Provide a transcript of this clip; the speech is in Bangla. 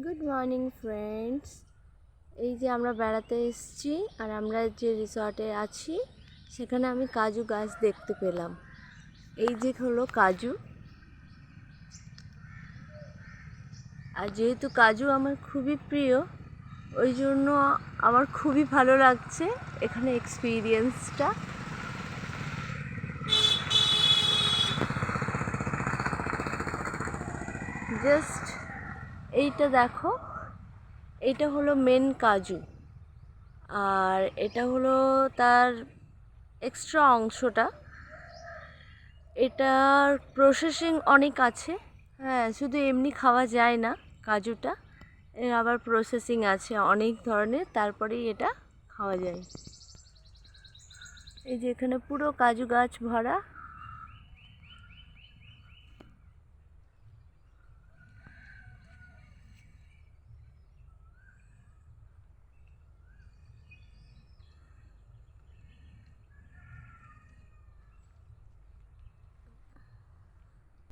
Good morning friends. এই যে আমরা বেড়াতে এসেছি আর আমরা যে রিসর্টে আছি সেখানে আমি কাজু গাছ দেখতে পেলাম। এই যে হলো কাজু, আর যেহেতু কাজু আমার খুবই প্রিয় ওই জন্য আমার খুবই ভালো লাগছে এখানে এক্সপিরিয়েন্সটা। জাস্ট এইটা দেখো, এইটা হলো মেন কাজু, আর এটা হলো তার এক্সট্রা অংশটা। এটার প্রসেসিং অনেক আছে। হ্যাঁ, শুধু এমনি খাওয়া যায় না কাজুটা, এর আবার প্রসেসিং আছে অনেক ধরনের, তারপরেই এটা খাওয়া যায়। এই যে এখানে পুরো কাজু গাছ ভরা।